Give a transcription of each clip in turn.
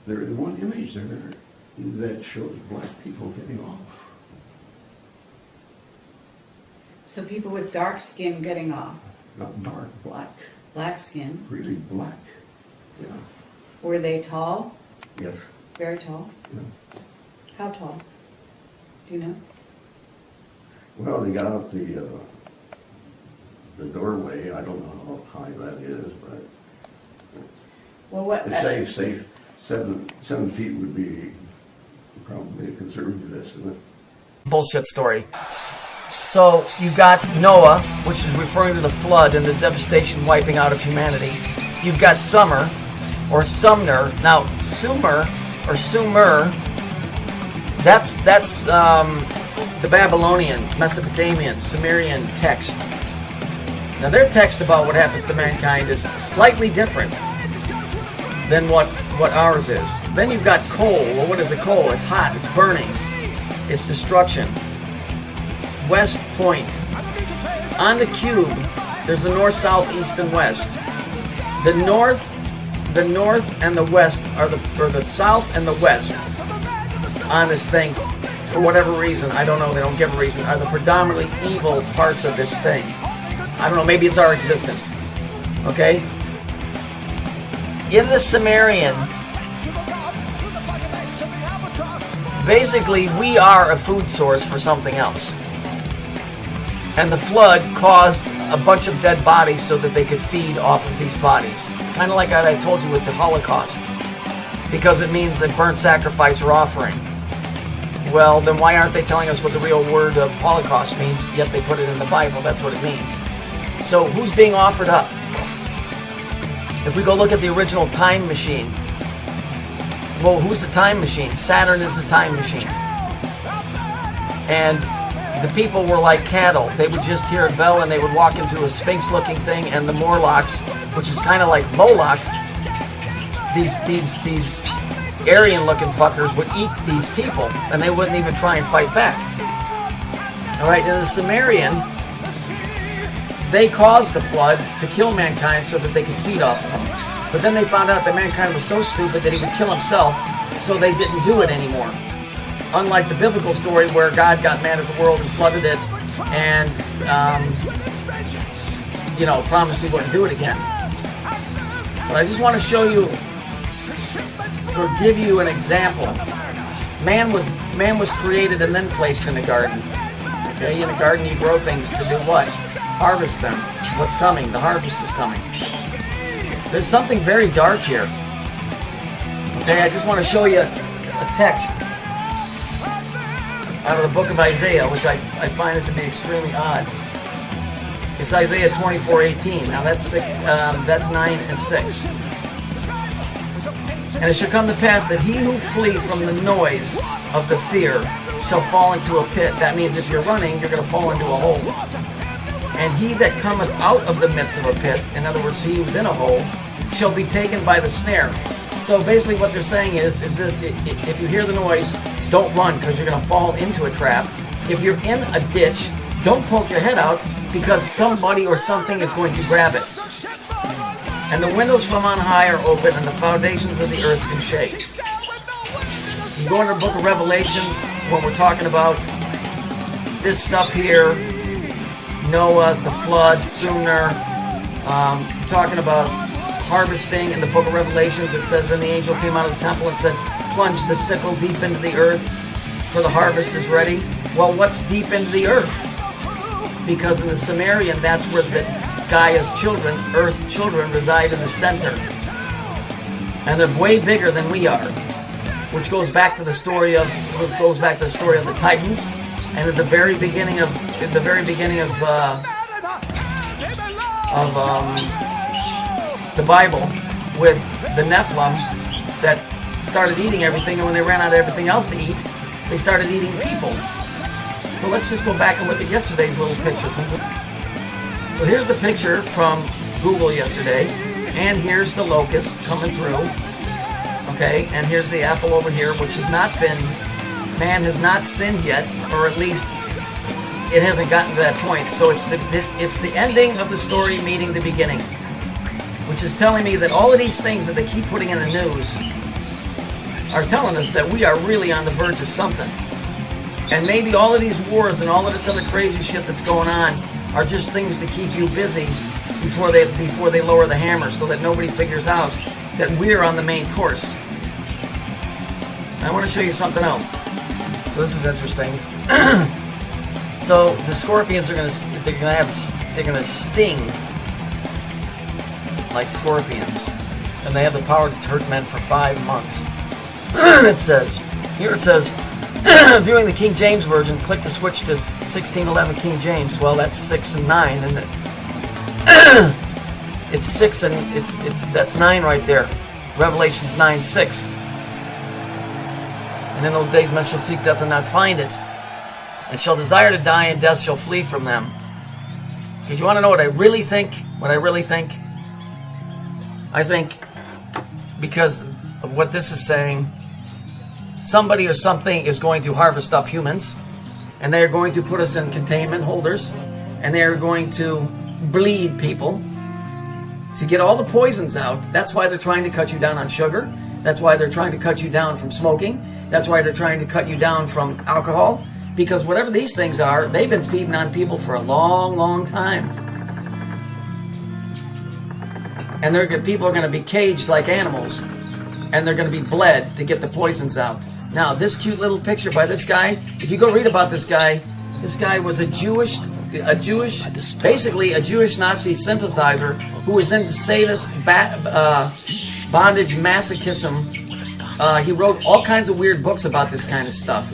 There is one image there that shows black people getting off. So people with dark skin getting off. Not dark, black. Black skin. Really black. Yeah. Were they tall? Yes. Very tall? Yeah. How tall? Do you know? Well, they got out the doorway. I don't know how high that is, but Well, what? it's safe. 7 feet would be probably a conservative estimate. Bullshit story. So you've got Noah, which is referring to the flood and the devastation wiping out of humanity. You've got Summer, or Sumner. Now, Sumer, or Sumer, that's the Babylonian, Mesopotamian, Sumerian text. Now their text about what happens to mankind is slightly different than what ours is. Then you've got coal. Well, what is a coal? It's hot, it's burning, it's destruction. West Point. On the cube, there's the north, south, east, and west. The north and the west or the south and the west on this thing, for whatever reason, I don't know, they don't give a reason, are the predominantly evil parts of this thing. I don't know, maybe it's our existence. Okay? In the Sumerian, basically we are a food source for something else. And the flood caused a bunch of dead bodies so that they could feed off of these bodies. Kind of like I told you with the Holocaust. Because it means a burnt sacrifice or offering. Well, then why aren't they telling us what the real word of Holocaust means, yet they put it in the Bible? That's what it means. So who's being offered up? If we go look at the original time machine, well, who's the time machine? Saturn is the time machine. And the people were like cattle. They would just hear a bell and they would walk into a sphinx-looking thing, and the Morlocks, which is kind of like Moloch, these Aryan-looking fuckers would eat these people, and they wouldn't even try and fight back. All right, in the Sumerian, they caused the flood to kill mankind so that they could feed off of them. But then they found out that mankind was so stupid that he would kill himself, so they didn't do it anymore. Unlike the biblical story where God got mad at the world and flooded it and, promised he wouldn't do it again. But I just want to show you, or give you an example. Man was created and then placed in the garden. Okay, in the garden you grow things to do what? Harvest them. What's coming? The harvest is coming. There's something very dark here. Okay, I just want to show you a text out of the book of Isaiah, which I find it to be extremely odd. It's Isaiah 24:18. Now that's 9 and 6. And it shall come to pass that he who flee from the noise of the fear shall fall into a pit. That means if you're running, you're going to fall into a hole. And he that cometh out of the midst of a pit, in other words, he who's in a hole, shall be taken by the snare. So basically what they're saying is that if you hear the noise, don't run because you're going to fall into a trap. If you're in a ditch, don't poke your head out because somebody or something is going to grab it. And the windows from on high are open and the foundations of the earth do shake. You go into the book of Revelations when we're talking about this stuff here, Noah, the flood, Sumer, talking about harvesting. In the book of Revelations it says, and the angel came out of the temple and said, plunge the sickle deep into the earth, for the harvest is ready. Well, what's deep into the earth? Because in the Sumerian, that's where the Gaia's children, Earth's children, reside in the center. And they're way bigger than we are. Which goes back to the story of the Titans. And at the very beginning of the Bible, with the Nephilim that started eating everything, and when they ran out of everything else to eat, they started eating people. So let's just go back and look at yesterday's little picture. So here's the picture from Google yesterday, and here's the locust coming through. Okay, and here's the apple over here, which has not been, man has not sinned yet, or at least it hasn't gotten to that point. So it's the ending of the story meeting the beginning, which is telling me that all of these things that they keep putting in the news are telling us that we are really on the verge of something. And maybe all of these wars and all of this other crazy shit that's going on are just things to keep you busy before they lower the hammer, so that nobody figures out that we're on the main course. I want to show you something else. So this is interesting. So the scorpions are gonna sting like scorpions, and they have the power to hurt men for 5 months. It says viewing the King James version, click the switch to 1611 King James. Well, that's 6 and 9, isn't it? It's 6 and that's 9 right there. Revelations 9:6. And in those days men shall seek death and not find it, and shall desire to die, and death shall flee from them. Because you want to know what I really think? I think because of what this is saying, somebody or something is going to harvest up humans, and they are going to put us in containment holders, and they are going to bleed people to get all the poisons out. That's why they're trying to cut you down on sugar. That's why they're trying to cut you down from smoking. That's why they're trying to cut you down from alcohol. Because whatever these things are, they've been feeding on people for a long, long time. And people are going to be caged like animals, and they're going to be bled to get the poisons out. Now, this cute little picture by this guy, if you go read about this guy was basically a Jewish Nazi sympathizer who was into sadist bondage masochism. He wrote all kinds of weird books about this kind of stuff.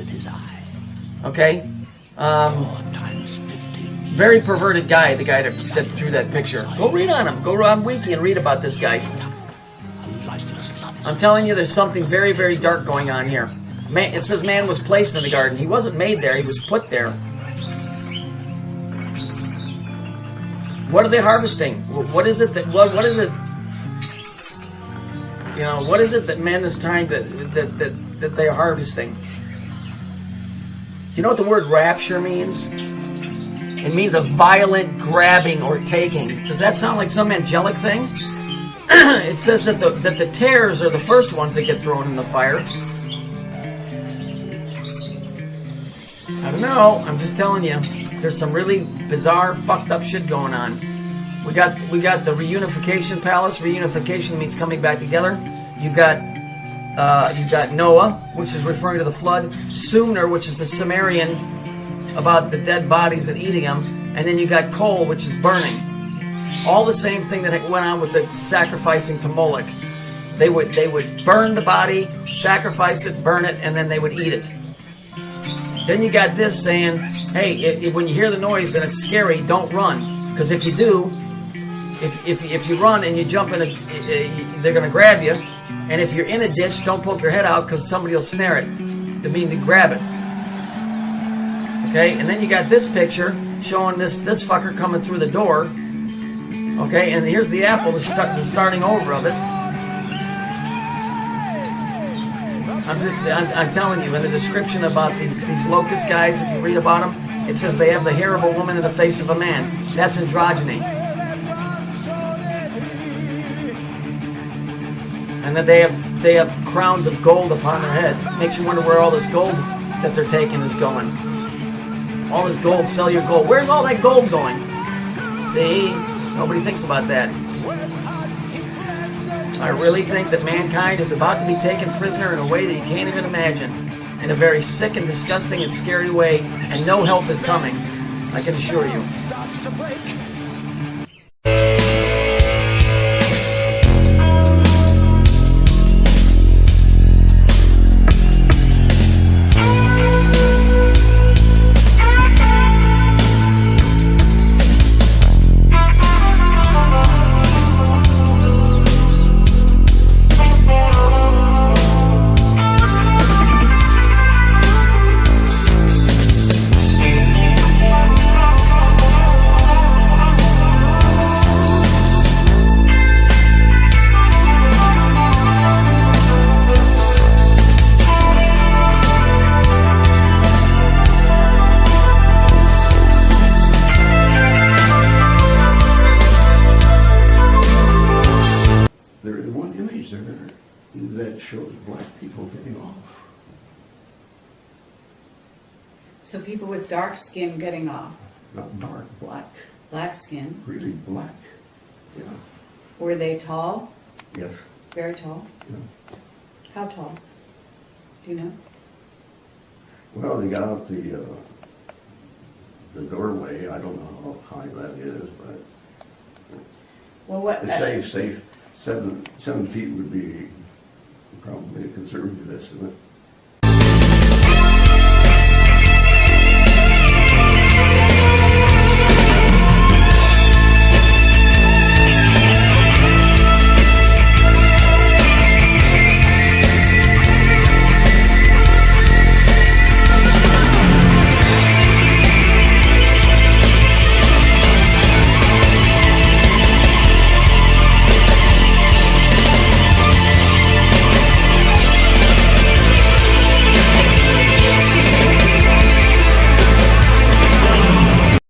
Okay? Very perverted guy, the guy that drew that picture. Go read on him. Go on Wiki and read about this guy. I'm telling you, there's something very, very dark going on here. Man, it says man was placed in the garden. He wasn't made there. He was put there. What are they harvesting? What is it that... What is it... You know, what is it that man is trying to... that they are harvesting? Do you know what the word rapture means? It means a violent grabbing or taking. Does that sound like some angelic thing? It says that the tares are the first ones that get thrown in the fire. I don't know. I'm just telling you. There's some really bizarre, fucked up shit going on. We got the reunification palace. Reunification means coming back together. You've got Noah, which is referring to the flood. Sumner, which is the Sumerian, about the dead bodies and eating them. And then you got coal, which is burning. All the same thing that went on with the sacrificing to Moloch. They would burn the body, sacrifice it, burn it, and then they would eat it. Then you got this saying, hey, when you hear the noise and it's scary, don't run. Because if you do, if you run and you jump in, they're going to grab you. And if you're in a ditch, don't poke your head out because somebody will snare it. To mean to grab it. Okay, and then you got this picture showing this fucker coming through the door. Okay, and here's the apple, the starting over of it. I'm telling you, in the description about these locust guys, if you read about them, it says they have the hair of a woman and the face of a man. That's androgyny. And then they have crowns of gold upon their head. Makes you wonder where all this gold that they're taking is going. All this gold, sell your gold. Where's all that gold going? See? Nobody thinks about that. I really think that mankind is about to be taken prisoner in a way that you can't even imagine. In a very sick and disgusting and scary way, and no help is coming. I can assure you. people getting off. So people with dark skin getting off, Not dark, black, black skin, really black. Yeah, were they tall? yes, Very tall? yeah. How tall? Do you know? Well, they got out the doorway. I don't know how high that is, but Well, what, it says safe 7 feet would be probably a conservative estimate.